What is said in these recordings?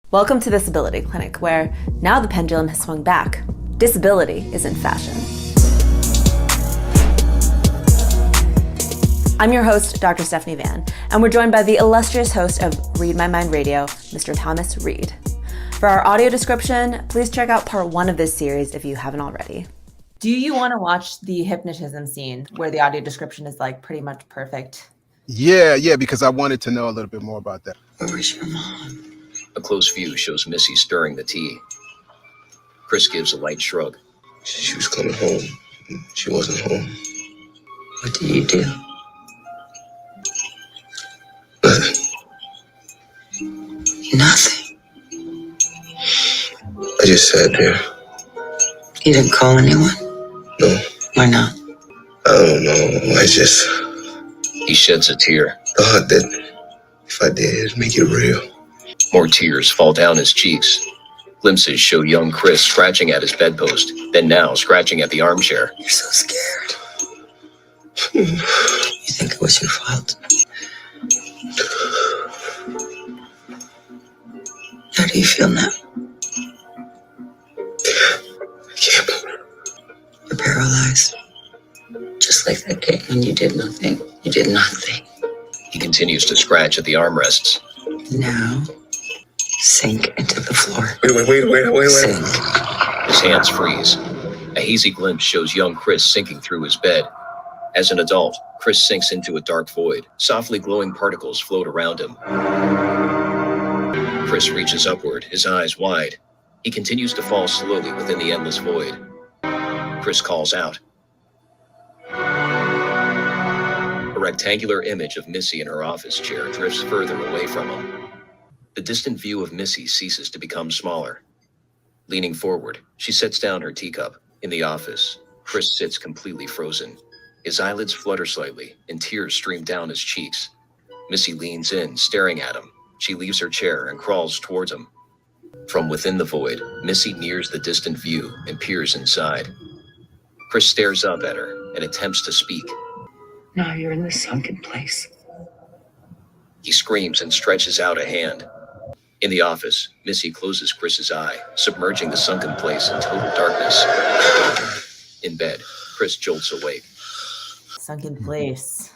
Welcome to Disability Clinic, where now the pendulum has swung back. Disability is in fashion. I'm your host, Dr. Stephanie Van, and we're joined by the illustrious host of Read My Mind Radio, Mr. Thomas Reid. For our audio description, please check out part 1 of this series if you haven't already. Do you want to watch the hypnotism scene where the audio description is like pretty much perfect? Yeah, because I wanted to know a little bit more about that. Where was your mom? A close view shows Missy stirring the tea. Chris gives a light shrug. She was coming home. She wasn't home. What did you do? Nothing. I just sat there. You didn't call anyone? No. Why not? I don't know. He sheds a tear. Thought that if I did, it'd make it real. More tears fall down his cheeks. Glimpses show young Chris scratching at his bedpost, then now scratching at the armchair. You're so scared. You think it was your fault? How do you feel now? I can't move. You're paralyzed. Just like that day when you did nothing. You did nothing. He continues to scratch at the armrests. Now, sink into the floor. Wait. Sink. His hands freeze. A hazy glimpse shows young Chris sinking through his bed. As an adult, Chris sinks into a dark void. Softly glowing particles float around him. Chris reaches upward, his eyes wide. He continues to fall slowly within the endless void. Chris calls out. A rectangular image of Missy in her office chair drifts further away from him. The distant view of Missy ceases to become smaller. Leaning forward, she sets down her teacup. In the office, Chris sits completely frozen. His eyelids flutter slightly, and tears stream down his cheeks. Missy leans in, staring at him. She leaves her chair and crawls towards him. From within the void, Missy nears the distant view and peers inside. Chris stares up at her and attempts to speak. Now you're in the sunken place. He screams and stretches out a hand. In the office, Missy closes Chris's eye, submerging the sunken place in total darkness. In bed, Chris jolts awake. Sunken place.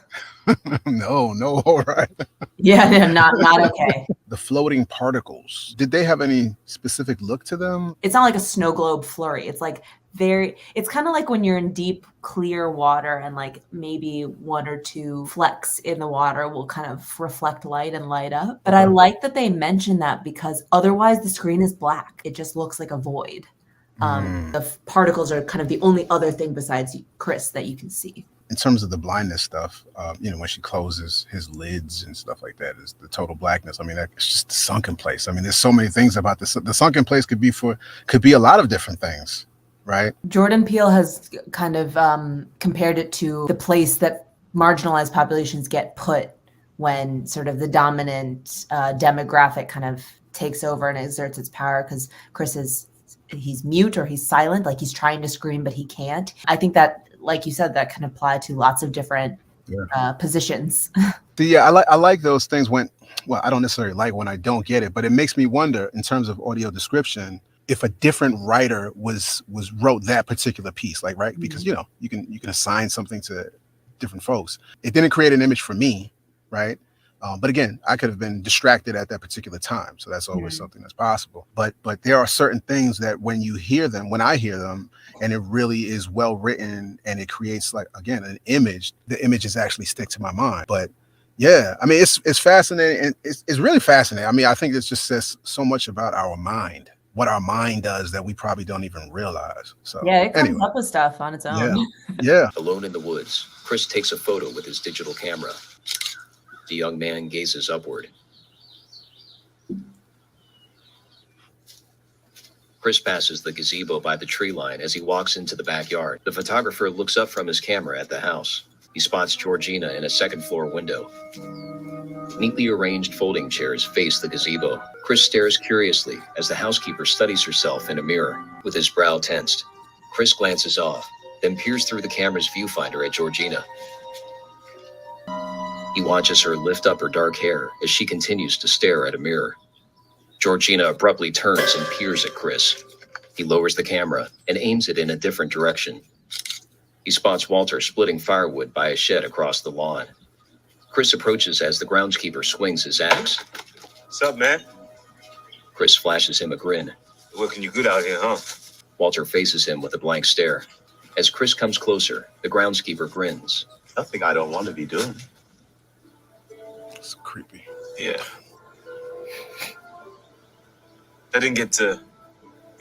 No, all right. Yeah, no, not okay. The floating particles, did they have any specific look to them? It's not like a snow globe flurry. It's like it's kind of like when you're in deep, clear water and like maybe 1 or 2 flecks in the water will kind of reflect light and light up. But I like that they mentioned that because otherwise the screen is black. It just looks like a void. The particles are kind of the only other thing besides Chris that you can see. In terms of the blindness stuff, when she closes his lids and stuff like that, is the total blackness. I mean, it's just the sunken place. I mean, there's so many things about this. The sunken place could be a lot of different things, right? Jordan Peele has kind of compared it to the place that marginalized populations get put when sort of the dominant demographic kind of takes over and exerts its power, because Chris he's mute or he's silent, like he's trying to scream, but he can't. I think that, like you said, that can apply to lots of different positions. Yeah, I like those things I don't necessarily like when I don't get it, but it makes me wonder in terms of audio description, if a different writer wrote that particular piece, like, right? Because, you can assign something to different folks. It didn't create an image for me, right? But again, I could have been distracted at that particular time. So that's always something that's possible. But there are certain things that when I hear them, and it really is well written and it creates, like, again, an image, the images actually stick to my mind. But yeah, I mean, it's fascinating. And it's really fascinating. I mean, I think it just says so much about our mind, what our mind does that we probably don't even realize. So yeah, it comes up with stuff on its own. Yeah. Alone in the woods, Chris takes a photo with his digital camera. The young man gazes upward. Chris passes the gazebo by the tree line as he walks into the backyard. The photographer looks up from his camera at the house. He spots Georgina in a second-floor window. Neatly arranged folding chairs face the gazebo. Chris stares curiously as the housekeeper studies herself in a mirror. With his brow tensed, Chris glances off, then peers through the camera's viewfinder at Georgina. He watches her lift up her dark hair as she continues to stare at a mirror. Georgina abruptly turns and peers at Chris. He lowers the camera and aims it in a different direction. He spots Walter splitting firewood by a shed across the lawn. Chris approaches as the groundskeeper swings his axe. What's up, man? Chris flashes him a grin. Looking you good out here, huh? Walter faces him with a blank stare. As Chris comes closer, the groundskeeper grins. Nothing I don't want to be doing. It's creepy. Yeah. I didn't get to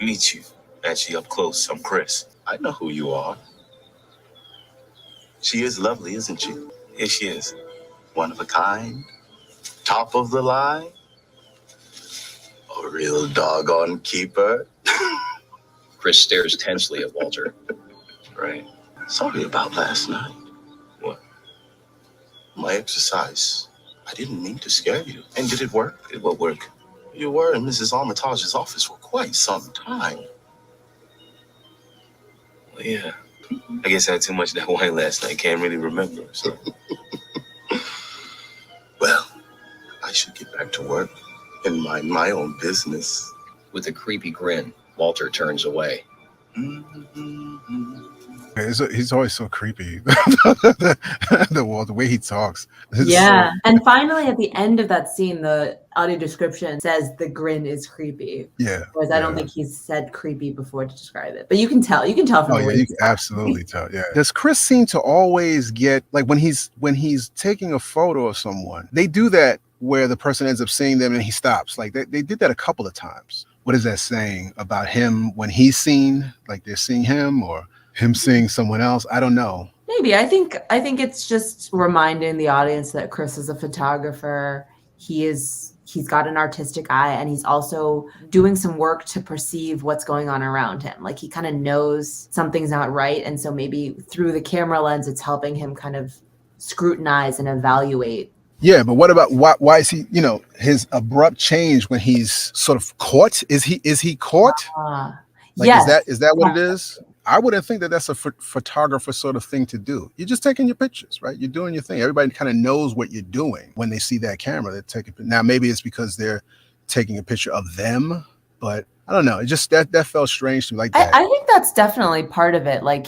meet you actually up close. I'm Chris. I know who you are. She is lovely, isn't she? Yeah, she is. One of a kind. Top of the line. A real doggone keeper. Chris stares tensely at Walter. Right. Sorry about last night. What? My exercise. I didn't mean to scare you. And did it work? It will work. You were in Mrs. Armitage's office for quite some time. Well, yeah. I guess I had too much of that wine last night. Can't really remember. So. Well, I should get back to work and mind my own business. With a creepy grin, Walter turns away. He's always so creepy. The way he talks. Yeah. And finally, at the end of that scene, the audio description says the grin is creepy. Yeah. Whereas I don't think he's said creepy before to describe it. But you can tell. You can tell from the way you can absolutely tell. Yeah. Does Chris seem to always get, like, when he's taking a photo of someone, they do that where the person ends up seeing them and he stops. Like they did that a couple of times. What is that saying about him when he's seen? Like they're seeing him or him seeing someone else? I don't know. Maybe. I think it's just reminding the audience that Chris is a photographer. He's got an artistic eye, and he's also doing some work to perceive what's going on around him. Like he kind of knows something's not right. And so maybe through the camera lens, it's helping him kind of scrutinize and evaluate. Yeah, but what about why is he, his abrupt change when he's sort of caught? Is he caught? Like, yes. Is that what it is? I wouldn't think that that's a photographer sort of thing to do. You're just taking your pictures, right? You're doing your thing. Everybody kind of knows what you're doing when they see that camera. They're taking. Now maybe it's because they're taking a picture of them, but I don't know. It just that felt strange to me. Like that. I think that's definitely part of it. Like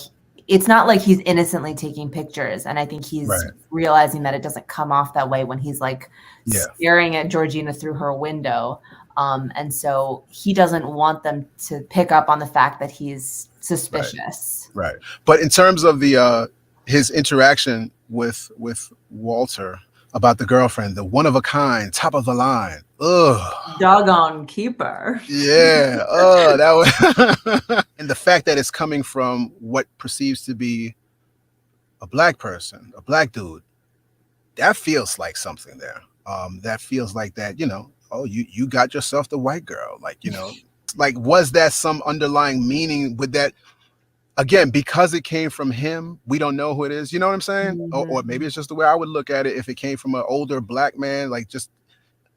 it's not like he's innocently taking pictures, and I think he's realizing that it doesn't come off that way when he's like staring at Georgina through her window. And so he doesn't want them to pick up on the fact that he's suspicious. Right. But in terms of the his interaction with Walter about the girlfriend, the one of a kind, top of the line. Ugh. Doggone keeper. Yeah. That was and the fact that it's coming from what perceives to be a black person, a black dude, that feels like something there. That feels like that, oh, you got yourself the white girl. Like, like, was that some underlying meaning with that? Again, because it came from him, we don't know who it is. You know what I'm saying? Mm-hmm. Or maybe it's just the way I would look at it. If it came from an older black man, like just,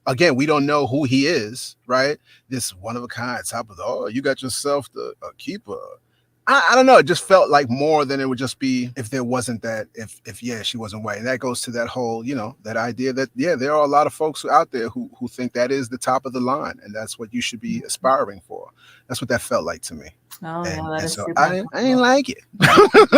again, we don't know who he is, right? This one of a kind top of you got yourself a keeper. I don't know. It just felt like more than it would just be if there wasn't that, if she wasn't white. And that goes to that whole, that idea that, there are a lot of folks out there who think that is the top of the line. And that's what you should be aspiring for. That's what that felt like to me. Oh, that is so super I didn't like it. I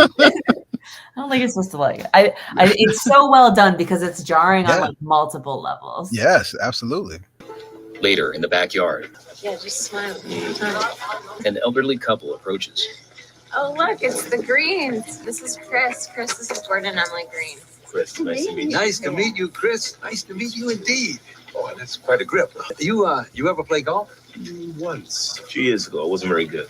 don't think you're supposed to like it. It's so well done because it's jarring on like multiple levels. Yes, absolutely. Later in the backyard. Yeah, just smile. An elderly couple approaches. Oh, look, it's the Greens. This is Chris. Chris, this is Jordan. Emily Green. Chris, nice to meet you. Nice to meet you, Chris. Nice to meet you indeed. Oh, that's quite a grip. You ever play golf? Once, a few years ago. I wasn't very good.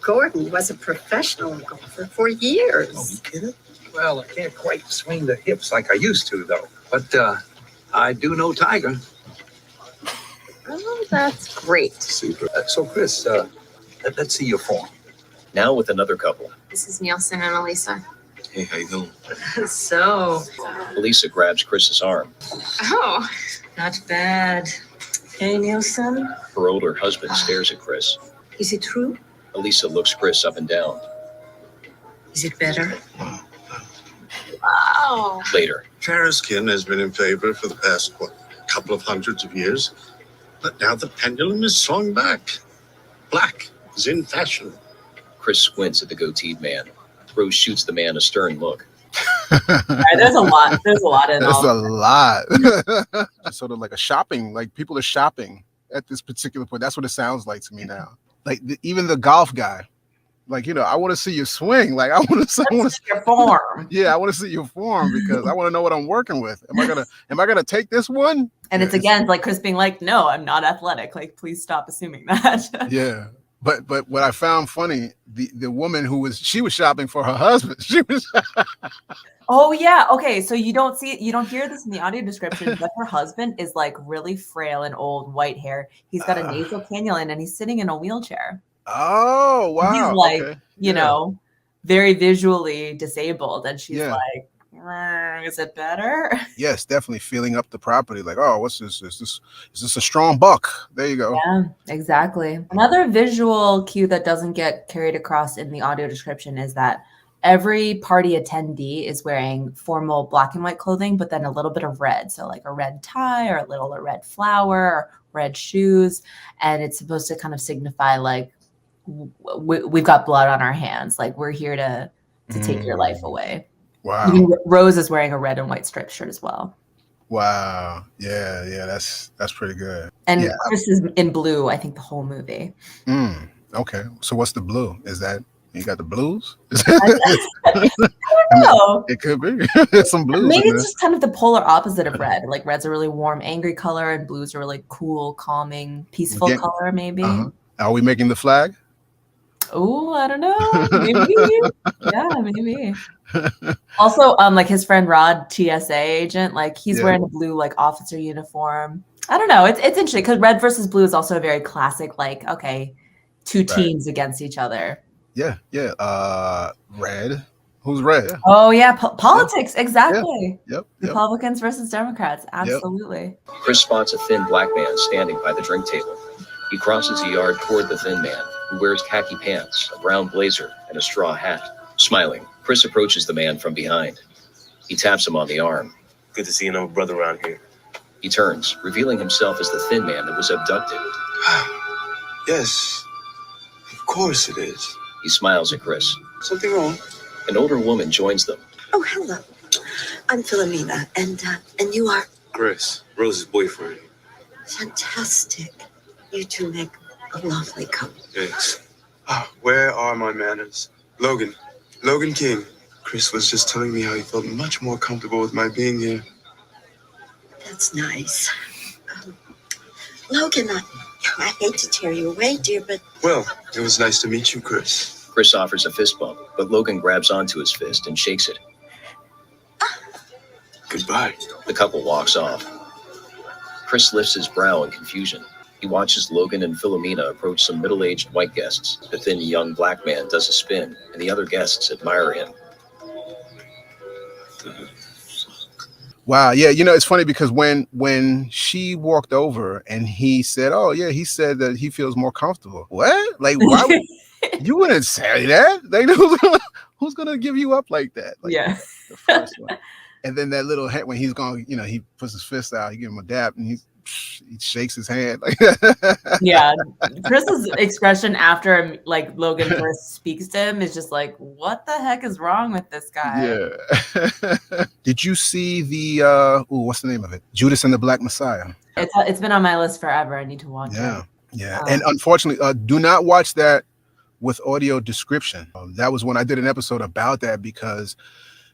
Gordon was a professional golfer for years. Oh, you kidding? Well, I can't quite swing the hips like I used to, though. But I do know Tiger. Oh, that's great. Super. So, Chris, let's see your form. Now with another couple. This is Nielsen and Elisa. Hey, how you doing? So, Elisa grabs Chris's arm. Oh, not bad. Hey, Nielsen, Her older husband stares at Chris. is it true? Elisa looks Chris up and down. Is it better? wow. Later. Fair skin has been in favor for the past, couple of hundreds of years. But now the pendulum is swung back. Black is in fashion. Chris squints at the goateed man. Rose shoots the man a stern look. There's a lot. There's a lot in That's all. a lot. It's sort of like a shopping, like people are shopping at this particular point. That's what it sounds like to me now. Like even the golf guy, like, you know, I want to see you swing. Like I want to That's your form. yeah, I want to see your form because I want to know what I'm working with. Am I gonna take this one? And it's again like Chris being like, no, I'm not athletic. Like, please stop assuming that. Yeah. But what I found funny, the woman she was shopping for her husband. She was Oh yeah. Okay. So you don't hear this in the audio description, but her husband is like really frail and old, white hair. He's got a nasal cannula and he's sitting in a wheelchair. Oh wow. He's like, okay. you know, very visually disabled. And she's Yeah. like, is it better? Yes, definitely feeling up the property. Like, oh, what's this? Is this a strong buck? There you go. Yeah, exactly. Another visual cue that doesn't get carried across in the audio description is that every party attendee is wearing formal black and white clothing, but then a little bit of red. So like a red tie or a red flower or red shoes. And it's supposed to kind of signify like, we've got blood on our hands. Like we're here to take your life away. Wow. Even Rose is wearing a red and white striped shirt as well. Wow. Yeah, that's pretty good. And Yeah. Chris is in blue, I think, the whole movie. Okay. So what's the blue? Is that you got the blues? I don't know. It could be. Some blues. Maybe in it's there. just kind of the polar opposite of red. Like red's a really warm, angry color, and blue's a really cool, calming, peaceful Again, color, maybe. Are we making the flag? Oh, I don't know. Maybe. Yeah, maybe. Also, like his friend Rod, TSA agent, like he's Yeah. wearing a blue like officer uniform. I don't know. It's interesting because red versus blue is also a very classic, like, okay, two teams against each other. Yeah. Red. Who's red? Oh yeah, politics, exactly. Yep. Republicans versus Democrats, absolutely. Chris spots a thin black man standing by the drink table. He crosses the yard toward the thin man, who wears khaki pants, a brown blazer, and a straw hat. Smiling, Chris approaches the man from behind. He taps him on the arm. Good to see an old brother around here. He turns, revealing himself as the thin man that was abducted. Yes, of course it is. He smiles at Chris. Something wrong? An older woman joins them. Oh, hello. I'm Philomena, and you are Chris, Rose's boyfriend. fantastic. You two make a lovely couple. Yes. Where are my manners? Logan King. Chris was just telling me how he felt much more comfortable with my being here. That's nice. Logan, I hate to tear you away, dear, but Well, it was nice to meet you, Chris. Chris offers a fist bump, but Logan grabs onto his fist and shakes it. Goodbye. The couple walks off. Chris lifts his brow in confusion. He watches Logan and Philomena approach some middle-aged white guests. The thin young black man does a spin, and the other guests admire him. Wow. Yeah. You know, it's funny because when she walked over and he said, "Oh yeah," he said that he feels more comfortable. What? Like, why would you wouldn't say that? Like, who's gonna give you up like that? Like, Yeah. The first one. And then that little head when he's going, you know, he puts his fist out, he gives him a dap, and he shakes his hand. Like, Yeah. Chris's expression after like Logan first speaks to him is just like, what the heck is wrong with this guy? yeah. Did you see the what's the name of it? Judas and the Black Messiah. It's been on my list forever. I need to watch Yeah. it. Yeah. And unfortunately, do not watch that with audio description. That was when I did an episode about that because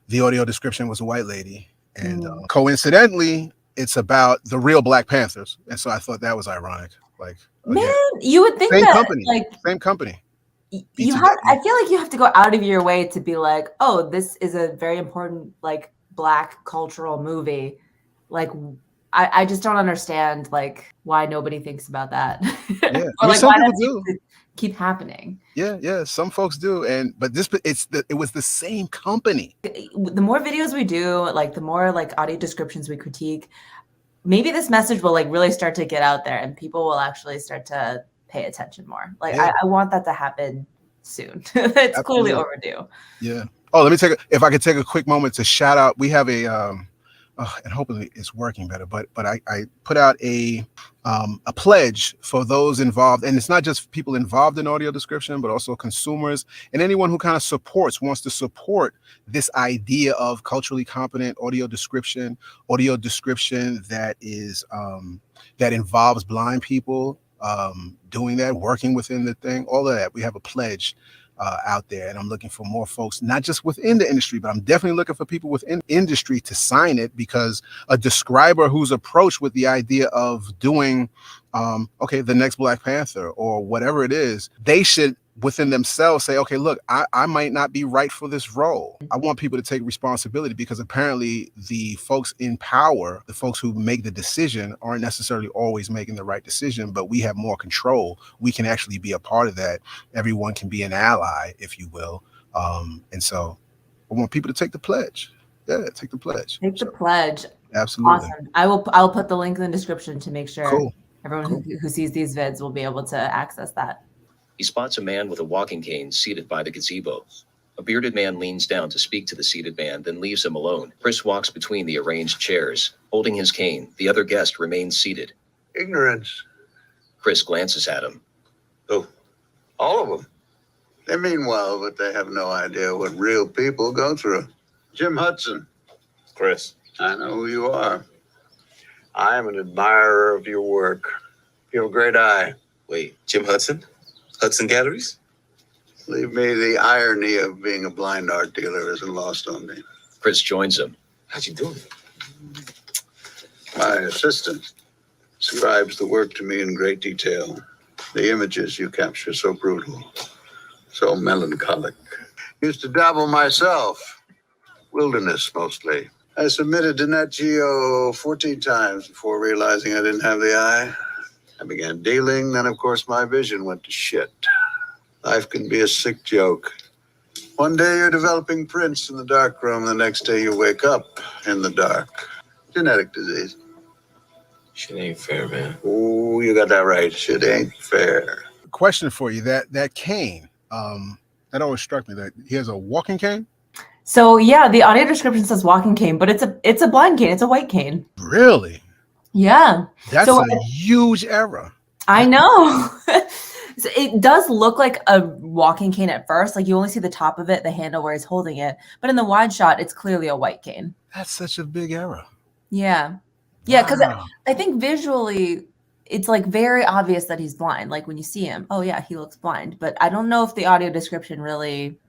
the audio description was a white lady. And coincidentally, it's about the real Black Panthers. And so I thought that was ironic. Like, Man, you would think same that company. like Same company. you have I feel like you have to go out of your way to be like, oh, this is a very important like Black cultural movie. Like I just don't understand like why nobody thinks about that. Yeah. Or like some why people does do. it keep happening? Yeah. Some folks do. But it was the same company. The more videos we do, like the more like audio descriptions we critique, maybe this message will like really start to get out there and people will actually start to pay attention more. Like Yeah. I want that to happen soon. It's clearly Absolutely. overdue. Yeah. Oh, if I could take a quick moment to shout out. We have a and hopefully it's working better. But I put out a pledge for those involved, and it's not just people involved in audio description, but also consumers and anyone who kind of wants to support this idea of culturally competent audio description that is that involves blind people doing that, working within the thing, all of that. We have a pledge out there, and I'm looking for more folks, not just within the industry, but I'm definitely looking for people within industry to sign it, because a describer who's approached with the idea of doing the next Black Panther or whatever it is, they should within themselves say, okay, look, I might not be right for this role. I want people to take responsibility, because apparently the folks in power, the folks who make the decision, aren't necessarily always making the right decision, but we have more control. We can actually be a part of that. Everyone can be an ally, if you will. And so I want people to take the pledge. Yeah, take the pledge. Take the pledge. Absolutely. Awesome. I'll put the link in the description to make sure Cool. everyone who sees these vids will be able to access that. He spots a man with a walking cane seated by the gazebo. A bearded man leans down to speak to the seated man, then leaves him alone. Chris walks between the arranged chairs. Holding his cane, the other guest remains seated. Ignorance. Chris glances at him. Oh, all of them. They mean well, but they have no idea what real people go through. Jim Hudson. Chris. I know who you are. I am an admirer of your work. You have a great eye. Wait, Jim Hudson? Hudson Galleries? Believe me, the irony of being a blind art dealer isn't lost on me. Chris joins him. How'd you do it? My assistant describes the work to me in great detail. The images you capture so brutal, so melancholic. Used to dabble myself. Wilderness, mostly. I submitted to Nat Geo 14 times before realizing I didn't have the eye. I began dealing, then of course my vision went to shit. Life can be a sick joke. One day you're developing prints in the dark room, the next day you wake up in the dark. Genetic disease. Shit ain't fair, man. Oh, you got that right. Shit ain't fair. Question for you: that cane, that always struck me. That he has a walking cane. So yeah, the audio description says walking cane, but it's a blind cane. It's a white cane. Really? Yeah. That's So a huge error. I know. So it does look like a walking cane at first. Like you only see the top of it, the handle where he's holding it. But in the wide shot, it's clearly a white cane. That's such a big error. Yeah. Yeah, because Wow. I think visually it's like very obvious that he's blind. Like when you see him, oh yeah, he looks blind. But I don't know if the audio description really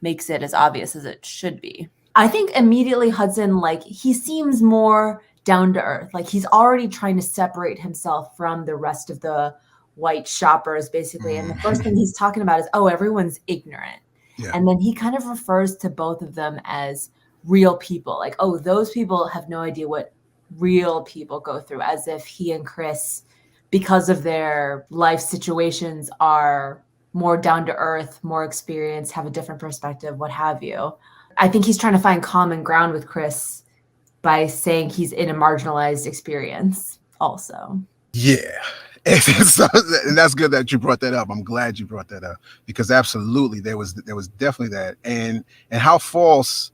makes it as obvious as it should be. I think immediately Hudson, like he seems more down to earth. Like he's already trying to separate himself from the rest of the white shoppers, basically. And the first thing he's talking about is, oh, everyone's ignorant. Yeah. And then he kind of refers to both of them as real people. Like, oh, those people have no idea what real people go through, as if he and Chris, because of their life situations, are more down to earth, more experienced, have a different perspective, what have you. I think he's trying to find common ground with Chris by saying he's in a marginalized experience also. Yeah. And that's good that you brought that up. I'm glad you brought that up, because absolutely there was definitely that. And how false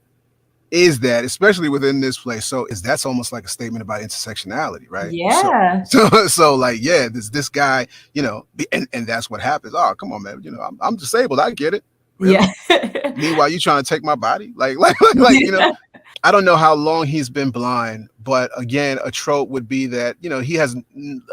is that, especially within this place? So that's almost like a statement about intersectionality, right? Yeah. So like, yeah, this guy, and that's what happens. Oh, come on, man. I'm disabled. I get it. Really? Yeah. Meanwhile, you trying to take my body? Like, I don't know how long he's been blind, but again, a trope would be that, he has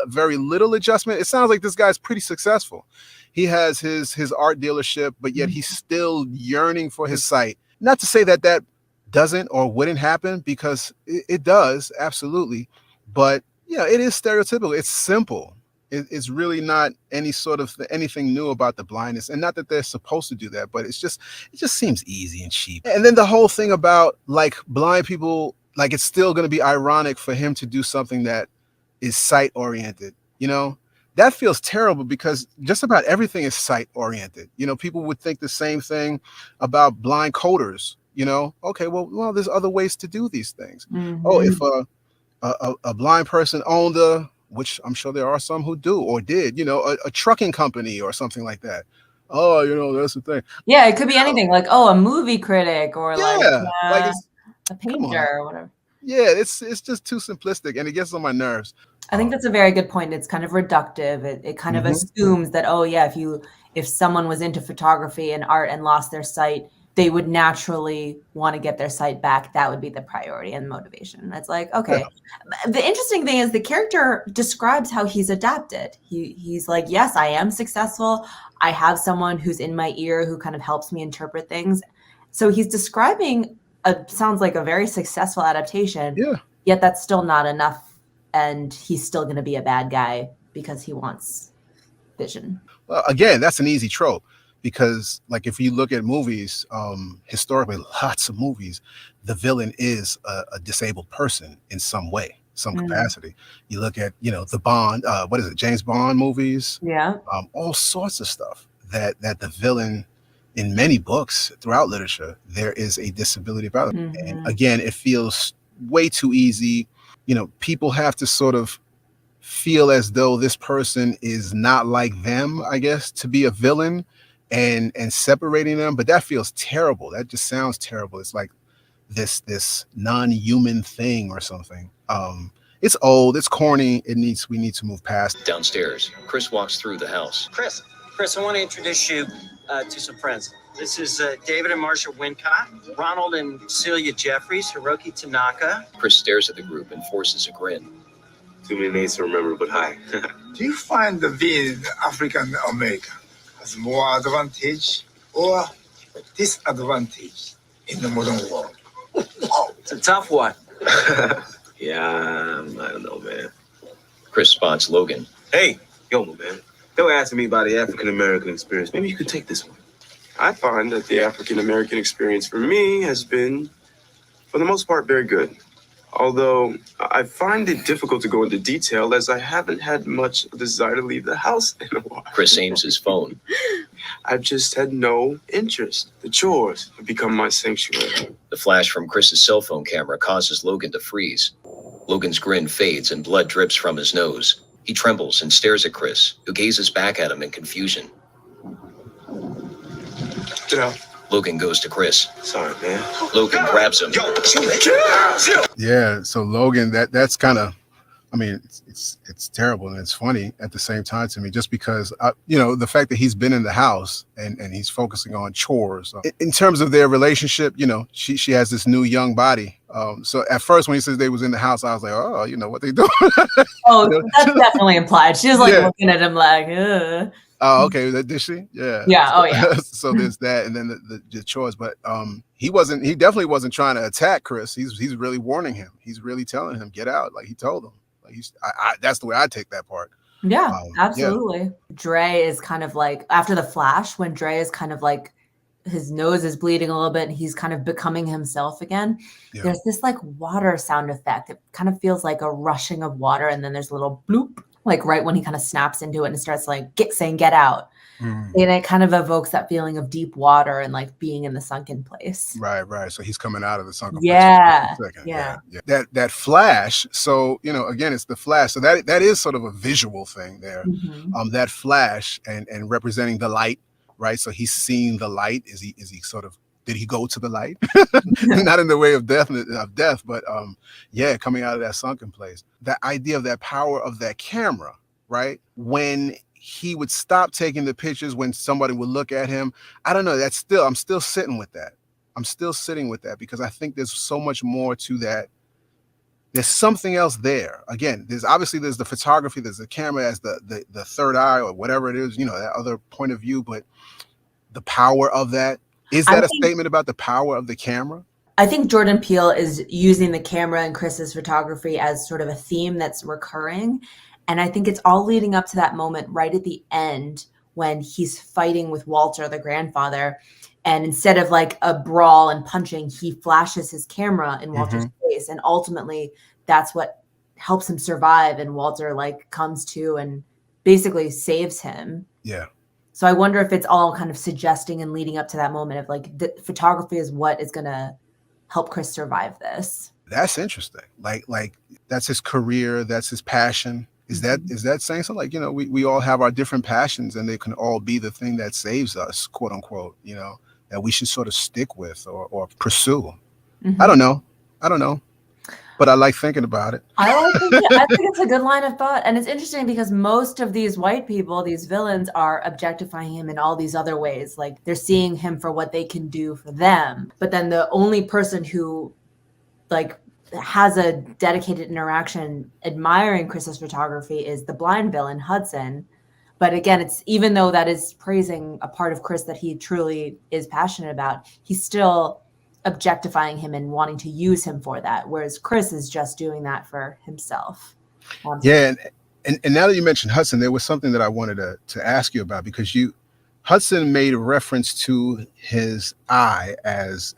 very little adjustment. It sounds like this guy's pretty successful. He has his art dealership, but yet he's still yearning for his sight. Not to say that doesn't or wouldn't happen, because it does, absolutely. But, it is stereotypical. It's simple. It's really not any sort of anything new about the blindness, and not that they're supposed to do that, but it just seems easy and cheap. And then the whole thing about like blind people, like it's still going to be ironic for him to do something that is sight oriented, that feels terrible, because just about everything is sight oriented. People would think the same thing about blind coders, okay, well, there's other ways to do these things. Mm-hmm. Oh, if a blind person owned which I'm sure there are some who do or did, a trucking company or something like that. Oh, that's the thing. Yeah, it could be anything, like, oh, a movie critic or like it's, a painter or whatever. Yeah, it's just too simplistic, and it gets on my nerves. I think that's a very good point. It's kind of reductive. It kind of assumes that, oh yeah, if someone was into photography and art and lost their sight, they would naturally want to get their sight back. That would be the priority and motivation. It's like, okay. The interesting thing is the character describes how he's adapted. He's like, yes, I am successful. I have someone who's in my ear who kind of helps me interpret things. So he's describing sounds like a very successful adaptation. Yeah. Yet that's still not enough. And he's still going to be a bad guy because he wants vision. Well, again, that's an easy trope because, like, if you look at movies, historically, lots of movies, the villain is a disabled person in some way, some capacity. You look at, the Bond, James Bond movies, Yeah. all sorts of stuff that the villain in many books throughout literature, there is a disability about it. And again, it feels way too easy. People have to sort of feel as though this person is not like them, I guess, to be a villain and separating them. But that feels terrible. That just sounds terrible. It's like this non-human thing or something. It's old, it's corny. We need to move past. Downstairs, Chris walks through the house. Chris, I want to introduce you to some friends. This is David and Marcia Wincott, Ronald and Celia Jeffries, Hiroki Tanaka. Chris stares at the group and forces a grin. Too many names to remember, but hi. Do you find the being African American has more advantage or disadvantage in the modern world? It's a tough one. Yeah, I don't know, man. Chris spots Logan. Hey, yo, man. They were asking me about the African American experience. Maybe you could take this one. I find that the African American experience for me has been, for the most part, very good. Although I find it difficult to go into detail as I haven't had much desire to leave the house in a while. Chris aims his phone. I've just had no interest. The chores have become my sanctuary. The flash from Chris's cell phone camera causes Logan to freeze. Logan's grin fades and blood drips from his nose. He trembles and stares at Chris, who gazes back at him in confusion. Get out. Logan goes to Chris. Sorry, man. Logan grabs him. Yeah, so Logan, that's kind of, I mean, it's terrible and it's funny at the same time to me, just because the fact that he's been in the house and he's focusing on chores. In terms of their relationship, she has this new young body. So at first when he says they was in the house, I was like, oh, what they doing? Oh, that's definitely implied. She was like looking at him like, ugh. Oh, okay. Did she? Yeah. Yeah. Oh, yeah. So there's that, and then the chores. But he definitely wasn't trying to attack Chris. He's really warning him. He's really telling him, get out. Like he told him. Like that's the way I take that part. Yeah, absolutely. Yeah. Dre is kind of like, after the flash, when Dre is kind of like, his nose is bleeding a little bit and he's kind of becoming himself again. Yeah. There's this like water sound effect. It kind of feels like a rushing of water, and then there's a little bloop, like right when he kind of snaps into it and starts like saying get out. And it kind of evokes that feeling of deep water and like being in the sunken place. Right. So he's coming out of the sunken place. Yeah. That flash. So, again, it's the flash. So that is sort of a visual thing there. That flash and representing the light, right? So he's seeing the light. Is he sort of, did he go to the light? Not in the way of death, but coming out of that sunken place. That idea of that power of that camera, right? When he would stop taking the pictures, when somebody would look at him. I don't know. I'm still sitting with that. I'm still sitting with that because I think there's so much more to that. There's something else there. Again, there's the photography, there's the camera as the third eye or whatever it is, that other point of view, but the power of that. Is that a statement about the power of the camera? I think Jordan Peele is using the camera and Chris's photography as sort of a theme that's recurring. And I think it's all leading up to that moment right at the end when he's fighting with Walter, the grandfather. And instead of like a brawl and punching, he flashes his camera in Walter's face. And ultimately, that's what helps him survive. And Walter like comes to and basically saves him. Yeah. So I wonder if it's all kind of suggesting and leading up to that moment of like the photography is what is going to help Chris survive this. That's interesting. Like that's his career. That's his passion. Is that saying something? Like, we all have our different passions and they can all be the thing that saves us, quote unquote, that we should sort of stick with or pursue. I don't know. but I like thinking about it. I think it's a good line of thought. And it's interesting because most of these white people, these villains, are objectifying him in all these other ways. Like they're seeing him for what they can do for them. But then the only person who like has a dedicated interaction admiring Chris's photography is the blind villain, Hudson. But again, it's even though that is praising a part of Chris that he truly is passionate about, he's still objectifying him and wanting to use him for that, whereas Chris is just doing that for himself. Yeah, and now that you mentioned Hudson, there was something that I wanted to ask you about, because Hudson made a reference to his eye as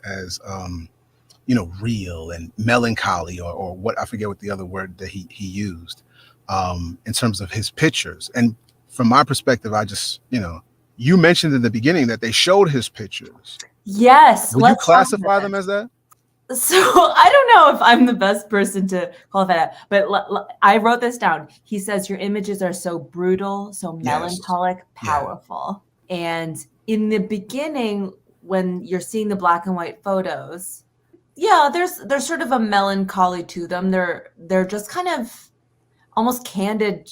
real and melancholy, or what, I forget what the other word that he used in terms of his pictures. And from my perspective, I just, you mentioned in the beginning that they showed his pictures. Yes. Would you classify them as that? So I don't know if I'm the best person to qualify that, but I wrote this down. He says your images are so brutal, so melancholic, powerful. Yeah. And in the beginning, when you're seeing the black and white photos, there's sort of a melancholy to them. They're just kind of almost candid,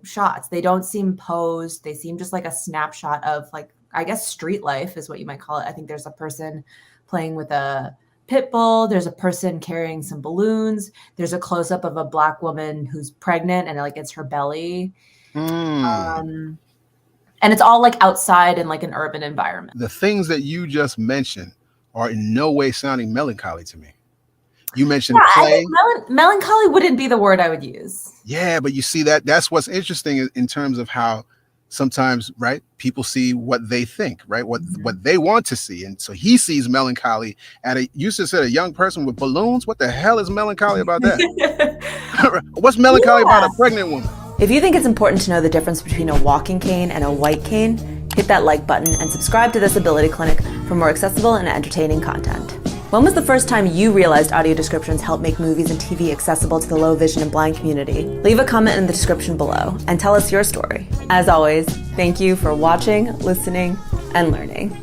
shots. They don't seem posed. They seem just like a snapshot of, like, I guess street life is what you might call it. I think there's a person playing with a pit bull. There's a person carrying some balloons. There's a close up of a black woman who's pregnant and like it's her belly. And it's all like outside in like an urban environment. The things that you just mentioned are in no way sounding melancholy to me. You mentioned play. I think melancholy wouldn't be the word I would use. Yeah, but you see that's what's interesting in terms of how sometimes, right, people see what they think, right, what they want to see. And so he sees melancholy you just said a young person with balloons. What the hell is melancholy about that? What's melancholy about a pregnant woman? If you think it's important to know the difference between a walking cane and a white cane, hit that like button and subscribe to This Ability Clinic for more accessible and entertaining content. When was the first time you realized audio descriptions help make movies and TV accessible to the low vision and blind community? Leave a comment in the description below and tell us your story. As always, thank you for watching, listening, and learning.